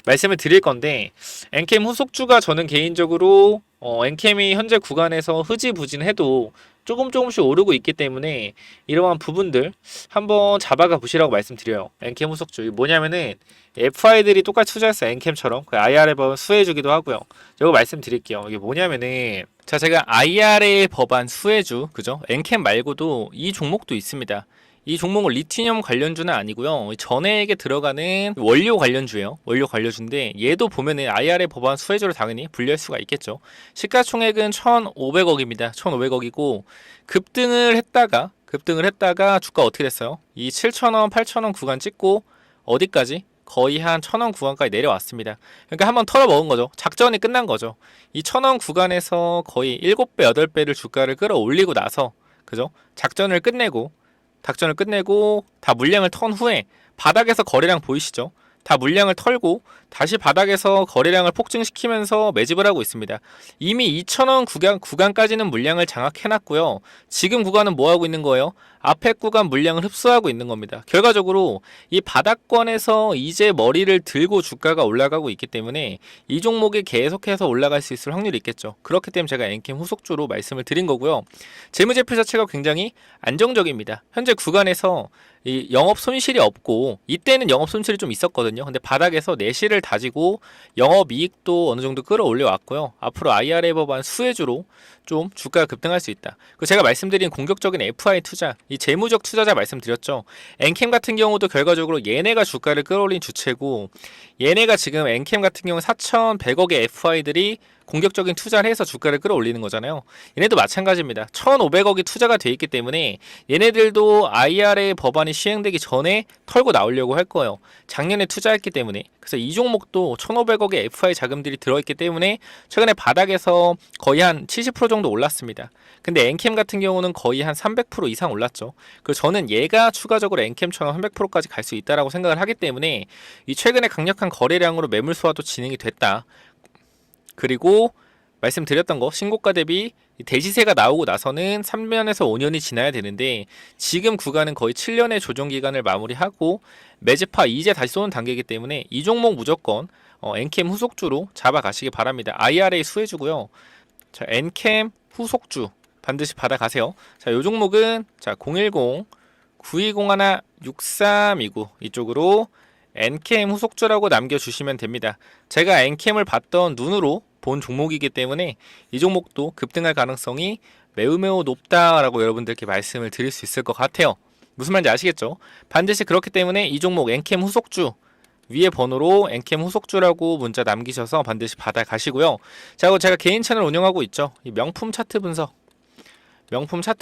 말씀을 드릴 건데 엔캠 후속주가 저는 개인적으로 엔캠이 현재 구간에서 흐지부진해도 조금씩 오르고 있기 때문에 이러한 부분들 한번 잡아가 보시라고 말씀드려요. 엔캠 후속주 뭐냐면은 FI들이 똑같이 투자했어요. 엔캠처럼 그 IRA 법안 수혜주기도 하고요. 이거 말씀드릴게요. 이게 뭐냐면은 자 제가 IRA 법안 수혜주 그죠? 엔캠 말고도 이 종목도 있습니다. 이 종목은 리튬 관련주는 아니고요. 전해액에 들어가는 원료 관련주예요. 원료 관련주인데 얘도 보면은 IRA 법안 수혜주로 당연히 분류할 수가 있겠죠. 시가총액은 1,500억입니다. 1,500억이고 급등을 했다가 주가 어떻게 됐어요? 이 7,000원, 8,000원 구간 찍고 어디까지? 거의 한 1,000원 구간까지 내려왔습니다. 그러니까 한번 털어먹은 거죠. 작전이 끝난 거죠. 이 1,000원 구간에서 거의 7배, 8배를 주가를 끌어올리고 나서 그죠? 작전을 끝내고 다 물량을 턴 후에 바닥에서 거래량 보이시죠? 다 물량을 털고 다시 바닥에서 거래량을 폭증시키면서 매집을 하고 있습니다. 이미 2,000원 구간까지는 물량을 장악해놨고요. 지금 구간은 뭐 하고 있는 거예요? 앞에 구간 물량을 흡수하고 있는 겁니다. 결과적으로 이 바닥권에서 이제 머리를 들고 주가가 올라가고 있기 때문에 이 종목이 계속해서 올라갈 수 있을 확률이 있겠죠. 그렇기 때문에 제가 엔캠 후속주로 말씀을 드린 거고요. 재무제표 자체가 굉장히 안정적입니다. 현재 구간에서 이 영업 손실이 없고 이때는 영업 손실이 좀 있었거든요. 근데 바닥에서 내실을 다지고 영업 이익도 어느 정도 끌어올려 왔고요. 앞으로 IRA 법안 수혜주로 좀 주가가 급등할 수 있다. 그 제가 말씀드린 공격적인 FI 투자, 이 재무적 투자자 말씀드렸죠. 엔캠 같은 경우도 결과적으로 얘네가 주가를 끌어올린 주체고 얘네가 지금 엔캠 같은 경우 4,100억의 FI들이 공격적인 투자를 해서 주가를 끌어올리는 거잖아요. 얘네도 마찬가지입니다. 1,500억이 투자가 돼 있기 때문에 얘네들도 IRA 법안이 시행되기 전에 털고 나오려고 할 거예요. 작년에 투자했기 때문에. 그래서 이 종목도 1,500억의 FI 자금들이 들어있기 때문에 최근에 바닥에서 거의 한 70% 정도 올랐습니다. 근데 엔캠 같은 경우는 거의 한 300% 이상 올랐죠. 그래서 저는 얘가 추가적으로 엔캠처럼 300%까지 갈 수 있다라고 생각을 하기 때문에 이 최근에 강력한 거래량으로 매물 소화도 진행이 됐다. 그리고 말씀드렸던 거 신고가 대비 대시세가 나오고 나서는 3년에서 5년이 지나야 되는데 지금 구간은 거의 7년의 조정 기간을 마무리하고 매집하 이제 다시 쏘는 단계이기 때문에 이 종목 무조건 엔캠 후속주로 잡아가시기 바랍니다. IRA 수혜주고요. 자, 엔캠 후속주 반드시 받아가세요. 자, 요 종목은 자 010-9201-6329 이쪽으로 엔캠 후속주라고 남겨주시면 됩니다. 제가 엔캠을 봤던 눈으로 본 종목이기 때문에 이 종목도 급등할 가능성이 매우 높다라고 여러분들께 말씀을 드릴 수 있을 것 같아요. 무슨 말인지 아시겠죠? 반드시 그렇기 때문에 이 종목 엔캠 후속주 위에 번호로 엔캠 후속주라고 문자 남기셔서 반드시 받아가시고요. 자, 그리고 제가 개인 채널 운영하고 있죠. 이 명품 차트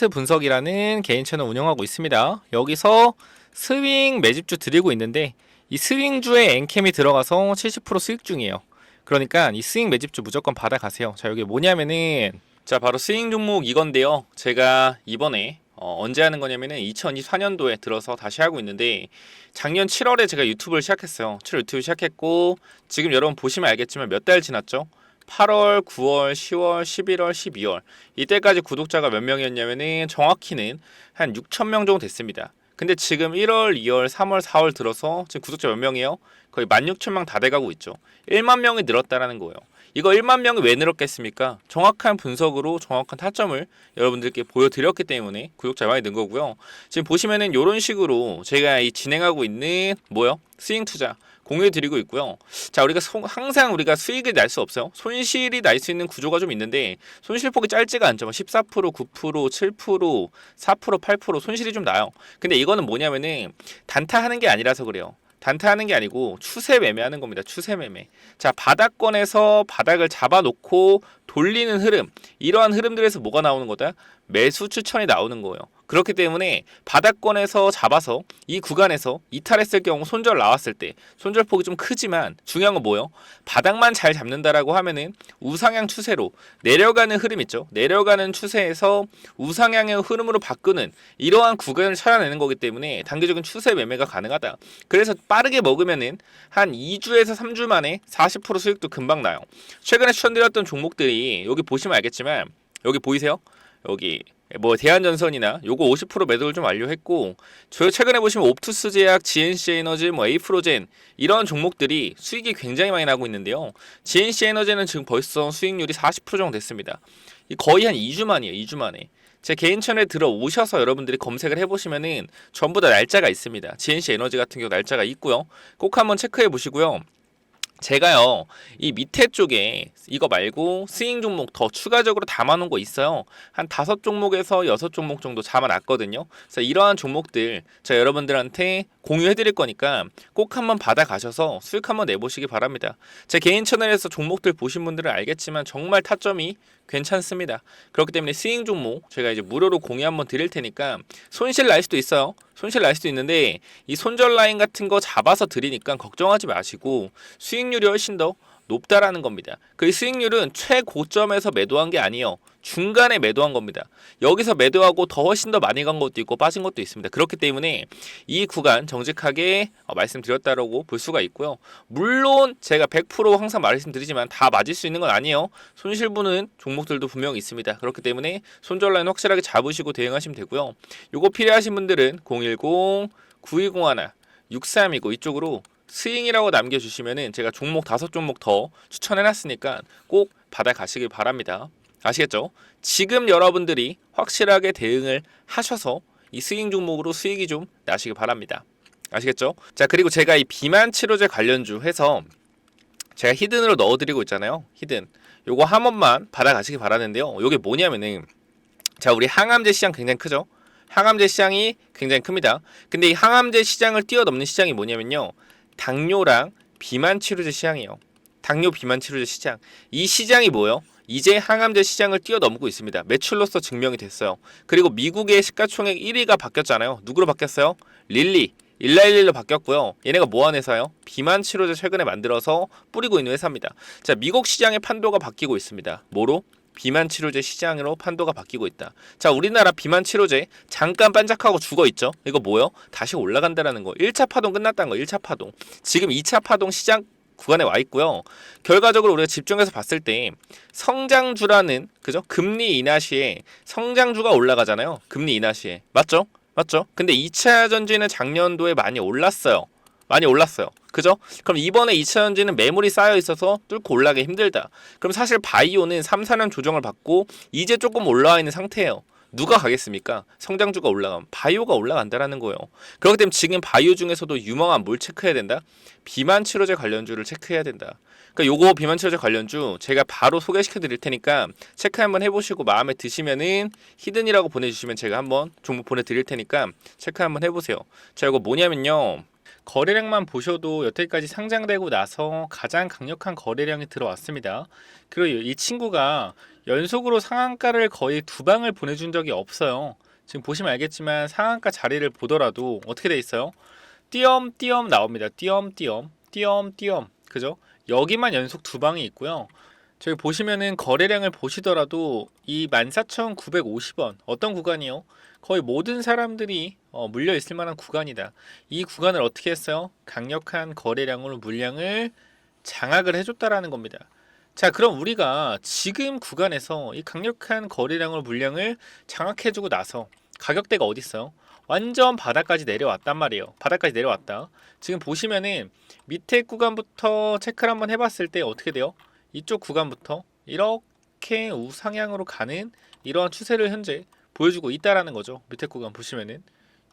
분석이라는 개인 채널 운영하고 있습니다. 여기서 스윙 매집주 드리고 있는데 이 스윙주에 엔캠이 들어가서 70% 수익 중이에요. 그러니까 이 스윙 매집주 무조건 받아가세요. 자, 여기 뭐냐면은 자 바로 스윙 종목 이건데요. 제가 이번에 언제 하는 거냐면은 2024년도에 들어서 다시 하고 있는데 작년 7월에 제가 유튜브를 시작했어요. 7월 유튜브 시작했고 지금 여러분 보시면 알겠지만 몇 달 지났죠? 8월, 9월, 10월, 11월, 12월 이때까지 구독자가 몇 명이었냐면은 정확히는 한 6,000명 정도 됐습니다. 근데 지금 1월, 2월, 3월, 4월 들어서 지금 구독자 몇 명이에요? 거의 16,000명 다 돼가고 있죠. 1만 명이 늘었다라는 거예요. 이거 1만 명이 왜 늘었겠습니까? 정확한 분석으로 정확한 타점을 여러분들께 보여드렸기 때문에 구독자 많이 는 거고요. 지금 보시면은 이런 식으로 제가 이 진행하고 있는 뭐요? 스윙 투자 공유해 드리고 있고요. 자, 우리가 항상 우리가 수익을 날 수 없어요. 손실이 날 수 있는 구조가 좀 있는데 손실폭이 짧지가 않죠. 14%, 9%, 7%, 4%, 8% 손실이 좀 나요. 근데 이거는 뭐냐면은 단타하는 게 아니라서 그래요. 단타하는 게 아니고 추세 매매하는 겁니다. 추세 매매. 자, 바닥권에서 바닥을 잡아놓고 돌리는 흐름. 이러한 흐름들에서 뭐가 나오는 거다? 매수 추천이 나오는 거예요. 그렇기 때문에 바닥권에서 잡아서 이 구간에서 이탈했을 경우 손절 나왔을 때 손절폭이 좀 크지만 중요한 건 뭐예요? 바닥만 잘 잡는다라고 하면은 우상향 추세로 내려가는 흐름 있죠. 내려가는 추세에서 우상향의 흐름으로 바꾸는 이러한 구간을 찾아내는 거기 때문에 단기적인 추세 매매가 가능하다. 그래서 빠르게 먹으면은 한 2주에서 3주 만에 40% 수익도 금방 나요. 최근에 추천드렸던 종목들이 여기 보시면 알겠지만 여기 보이세요? 여기 뭐 대한전선이나 요거 50% 매도를 좀 완료했고 저 최근에 보시면 옵투스 제약, GNC 에너지, 뭐 에이프로젠 이런 종목들이 수익이 굉장히 많이 나고 있는데요. GNC 에너지는 지금 벌써 수익률이 40% 정도 됐습니다. 거의 한 2주 만이에요. 2주 만에. 제 개인 채널에 들어오셔서 여러분들이 검색을 해보시면은 전부 다 날짜가 있습니다. GNC 에너지 같은 경우 날짜가 있고요. 꼭 한번 체크해 보시고요. 제가요 이 밑에 쪽에 이거 말고 스윙 종목 더 추가적으로 담아놓은 거 있어요. 한 5종목에서 6종목 정도 잡아놨거든요. 그래서 이러한 종목들 제가 여러분들한테 공유해드릴 거니까 꼭 한번 받아가셔서 수익 한번 내보시기 바랍니다. 제 개인 채널에서 종목들 보신 분들은 알겠지만 정말 타점이 괜찮습니다. 그렇기 때문에 스윙 종목 제가 이제 무료로 공유 한번 드릴 테니까 손실 날 수도 있어요. 손실 날 수도 있는데 이 손절 라인 같은 거 잡아서 드리니까 걱정하지 마시고 수익률이 훨씬 더 높다라는 겁니다. 그 수익률은 최고점에서 매도한 게 아니에요. 중간에 매도한 겁니다. 여기서 매도하고 더 훨씬 더 많이 간 것도 있고 빠진 것도 있습니다. 그렇기 때문에 이 구간 정직하게 말씀드렸다라고 볼 수가 있고요. 물론 제가 100% 항상 말씀드리지만 다 맞을 수 있는 건 아니에요. 손실 보는 종목들도 분명히 있습니다. 그렇기 때문에 손절 라인 확실하게 잡으시고 대응하시면 되고요. 요거 필요하신 분들은 010-9201 6329 이쪽으로 스윙이라고 남겨주시면은 제가 종목 5종목 더 추천해놨으니까 꼭 받아가시길 바랍니다. 아시겠죠? 지금 여러분들이 확실하게 대응을 하셔서 이 스윙 종목으로 수익이 좀 나시길 바랍니다. 아시겠죠? 자, 그리고 제가 이 비만 치료제 관련주 해서 제가 히든으로 넣어드리고 있잖아요. 히든. 요거 한 번만 받아가시길 바라는데요. 요게 뭐냐면은 자, 우리 항암제 시장 굉장히 크죠? 항암제 시장이 굉장히 큽니다. 근데 이 항암제 시장을 뛰어넘는 시장이 뭐냐면요. 당뇨랑 비만 치료제 시장이에요. 당뇨 비만 치료제 시장. 이 시장이 뭐예요? 이제 항암제 시장을 뛰어넘고 있습니다. 매출로서 증명이 됐어요. 그리고 미국의 시가총액 1위가 바뀌었잖아요. 누구로 바뀌었어요? 릴리. 111로 바뀌었고요. 얘네가 뭐하는 회사요? 비만 치료제 최근에 만들어서 뿌리고 있는 회사입니다. 자, 미국 시장의 판도가 바뀌고 있습니다. 뭐로? 비만 치료제 시장으로 판도가 바뀌고 있다. 자, 우리나라 비만 치료제 잠깐 반짝하고 죽어 있죠. 이거 뭐요? 다시 올라간다라는 거. 1차 파동 끝났다는 거. 1차 파동. 지금 2차 파동 시장 구간에 와 있고요. 결과적으로 우리가 집중해서 봤을 때 성장주라는 그죠? 금리 인하 시에 성장주가 올라가잖아요. 금리 인하 시에. 맞죠? 맞죠? 근데 2차 전지는 작년도에 많이 올랐어요. 많이 올랐어요. 그죠? 그럼 이번에 2차 전지는 매물이 쌓여 있어서 뚫고 올라가기 힘들다. 그럼 사실 바이오는 3, 4년 조정을 받고 이제 조금 올라와 있는 상태예요. 누가 가겠습니까? 성장주가 올라가면 바이오가 올라간다라는 거예요. 그렇기 때문에 지금 바이오 중에서도 유망한 뭘 체크해야 된다? 비만 치료제 관련주를 체크해야 된다. 그러니까 요거 비만 치료제 관련주 제가 바로 소개시켜 드릴 테니까 체크 한번 해보시고 마음에 드시면은 히든이라고 보내주시면 제가 한번 종목 보내드릴 테니까 체크 한번 해보세요. 자, 이거 뭐냐면요. 거래량만 보셔도 여태까지 상장되고 나서 가장 강력한 거래량이 들어왔습니다. 그리고 이 친구가 연속으로 상한가를 거의 2방을 보내준 적이 없어요. 지금 보시면 알겠지만 상한가 자리를 보더라도 어떻게 돼 있어요? 띄엄띄엄 나옵니다. 띄엄띄엄 띄엄띄엄 그죠? 여기만 연속 2방이 있고요. 저기 보시면은 거래량을 보시더라도 이 14,950원 어떤 구간이요? 거의 모든 사람들이 물려 있을 만한 구간이다. 이 구간을 어떻게 했어요? 강력한 거래량으로 물량을 장악을 해줬다라는 겁니다. 자, 그럼 우리가 지금 구간에서 이 강력한 거래량으로 물량을 장악해주고 나서 가격대가 어디 있어요? 완전 바닥까지 내려왔단 말이에요. 바닥까지 내려왔다. 지금 보시면은 밑에 구간부터 체크를 한번 해봤을 때 어떻게 돼요? 이쪽 구간부터 이렇게 우상향으로 가는 이러한 추세를 현재 보여주고 있다라는 거죠. 밑에 구간 보시면은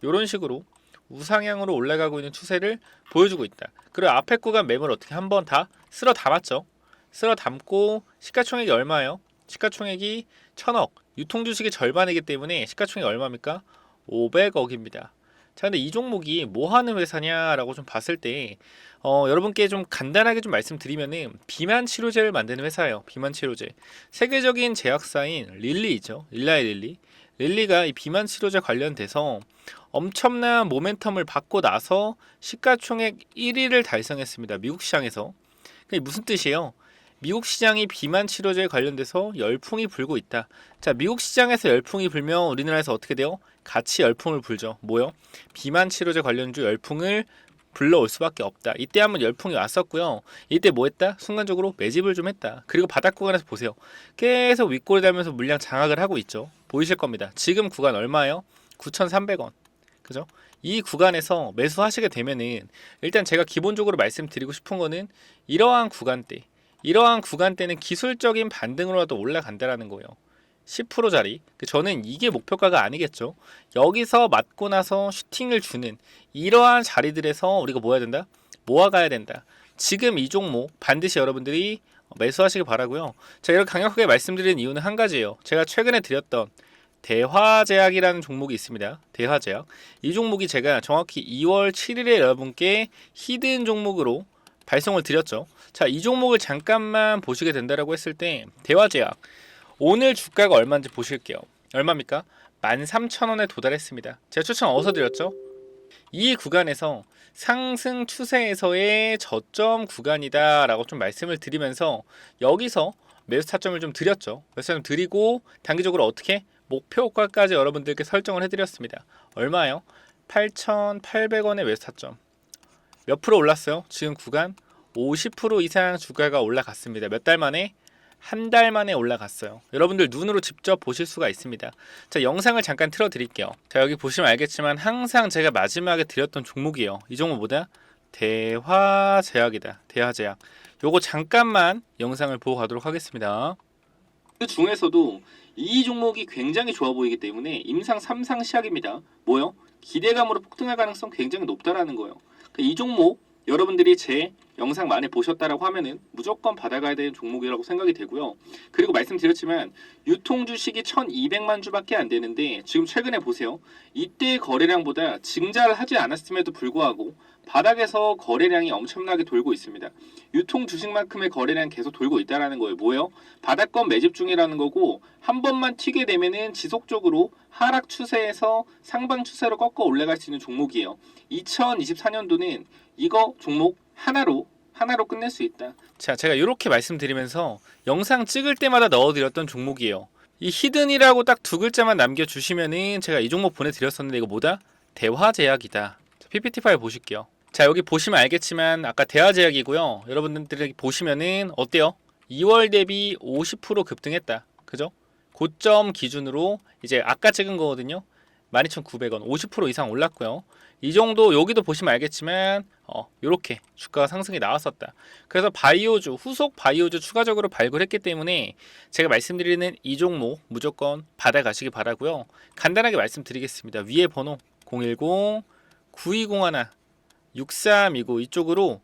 이런 식으로 우상향으로 올라가고 있는 추세를 보여주고 있다. 그리고 앞에 구간 매물 어떻게 한번 다 쓸어 담았죠. 쓸어 담고 시가총액이 얼마예요? 시가총액이 1000억. 유통주식의 절반이기 때문에 시가총액이 얼마입니까? 500억입니다. 자, 근데 이 종목이 뭐 하는 회사냐라고 좀 봤을 때 여러분께 좀 간단하게 좀 말씀드리면은 비만 치료제를 만드는 회사예요. 비만 치료제. 세계적인 제약사인 릴리죠. 릴라의 릴리. 릴리가 이 비만 치료제 관련돼서 엄청난 모멘텀을 받고 나서 시가총액 1위를 달성했습니다. 미국 시장에서. 그게 무슨 뜻이에요? 미국 시장이 비만 치료제에 관련돼서 열풍이 불고 있다. 자, 미국 시장에서 열풍이 불면 우리나라에서 어떻게 돼요? 같이 열풍을 불죠. 뭐요? 비만 치료제 관련주 열풍을 불러올 수밖에 없다. 이때 한번 열풍이 왔었고요. 이때 뭐 했다? 순간적으로 매집을 좀 했다. 그리고 바닥 구간에서 보세요. 계속 윗골이 달면서 물량 장악을 하고 있죠. 보이실 겁니다. 지금 구간 얼마예요? 9,300원. 그죠? 이 구간에서 매수하시게 되면은 일단 제가 기본적으로 말씀드리고 싶은 거는 이러한 구간대는 기술적인 반등으로라도 올라간다라는 거예요. 10%짜리. 저는 이게 목표가가 아니겠죠. 여기서 맞고 나서 슈팅을 주는 이러한 자리들에서 우리가 뭐 해야 된다? 모아가야 된다. 지금 이 종목 반드시 여러분들이 매수하시길 바라고요. 제가 이렇게 강력하게 말씀드리는 이유는 한 가지예요. 제가 최근에 드렸던 대화제약이라는 종목이 있습니다. 대화제약. 이 종목이 제가 정확히 2월 7일에 여러분께 히든 종목으로 발송을 드렸죠. 자, 이 종목을 잠깐만 보시게 된다라고 했을 때 대화제약 오늘 주가가 얼마인지 보실게요. 얼마입니까? 13,000원에 도달했습니다. 제가 추천 어디서 드렸죠? 이 구간에서 상승 추세에서의 저점 구간이다 라고 좀 말씀을 드리면서 여기서 매수 타점을 좀 드렸죠. 매수 타점 드리고 단기적으로 어떻게? 목표가까지 여러분들께 설정을 해드렸습니다. 얼마요? 8,800원의 매수 타점. 몇 프로 올랐어요? 지금 구간 50% 이상 주가가 올라갔습니다. 몇 달 만에? 한 달 만에 올라갔어요. 여러분들 눈으로 직접 보실 수가 있습니다. 자, 영상을 잠깐 틀어 드릴게요. 자, 여기 보시면 알겠지만 항상 제가 마지막에 드렸던 종목이에요. 이 종목 뭐다? 대화제약이다. 대화제약. 요거 잠깐만 영상을 보고 가도록 하겠습니다. 그 중에서도 이 종목이 굉장히 좋아 보이기 때문에 임상 3상 시작입니다. 뭐요? 기대감으로 폭등할 가능성 굉장히 높다라는 거예요. 이 종목 여러분들이 제 영상 많이 보셨다라고 하면은 무조건 받아가야 되는 종목이라고 생각이 되고요. 그리고 말씀드렸지만 유통 주식이 1,200만 주밖에 안 되는데 지금 최근에 보세요. 이때 거래량보다 증자를 하지 않았음에도 불구하고 바닥에서 거래량이 엄청나게 돌고 있습니다. 유통 주식만큼의 거래량 계속 돌고 있다라는 거예요. 뭐예요? 바닥권 매집 중이라는 거고 한 번만 튀게 되면은 지속적으로 하락 추세에서 상방 추세로 꺾어 올라갈 수 있는 종목이에요. 2024년도는 이거 종목 하나로 끝낼 수 있다. 자, 제가 이렇게 말씀드리면서 영상 찍을 때마다 넣어드렸던 종목이에요. 이 히든이라고 딱 두 글자만 남겨주시면은 제가 이 종목 보내드렸었는데 이거 뭐다? 대화제약이다. PPT 파일 보실게요. 자, 여기 보시면 알겠지만 아까 대화제약이고요. 여러분들이 보시면은 어때요? 2월 대비 50% 급등했다. 그죠? 고점 기준으로 이제 아까 찍은 거거든요. 12,900원 50% 이상 올랐고요. 이 정도 여기도 보시면 알겠지만 이렇게 주가가 상승이 나왔었다. 그래서 바이오주 후속 바이오주 추가적으로 발굴했기 때문에 제가 말씀드리는 이 종목 무조건 받아가시기 바라고요. 간단하게 말씀드리겠습니다. 위에 번호 010-9201-6329 이쪽으로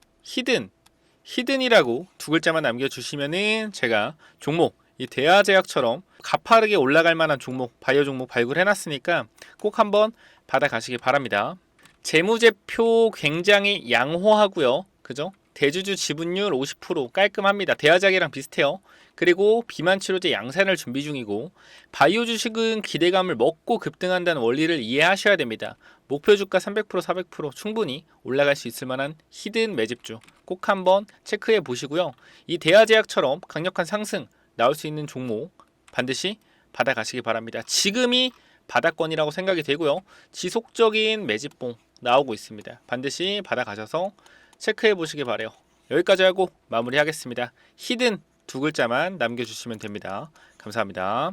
히든이라고 두 글자만 남겨주시면은 제가 종목 이 대화제약처럼 가파르게 올라갈 만한 종목, 바이오 종목 발굴해놨으니까 꼭 한번 받아가시기 바랍니다. 재무제표 굉장히 양호하고요. 그죠? 대주주 지분율 50% 깔끔합니다. 대화제약이랑 비슷해요. 그리고 비만치료제 양산을 준비 중이고 바이오 주식은 기대감을 먹고 급등한다는 원리를 이해하셔야 됩니다. 목표 주가 300% 400% 충분히 올라갈 수 있을 만한 히든 매집주 꼭 한번 체크해 보시고요. 이 대화제약처럼 강력한 상승 나올 수 있는 종목 반드시 받아가시기 바랍니다. 지금이 바닥권이라고 생각이 되고요. 지속적인 매집봉 나오고 있습니다. 반드시 받아가셔서 체크해 보시기 바래요. 여기까지 하고 마무리하겠습니다. 히든 두 글자만 남겨주시면 됩니다. 감사합니다.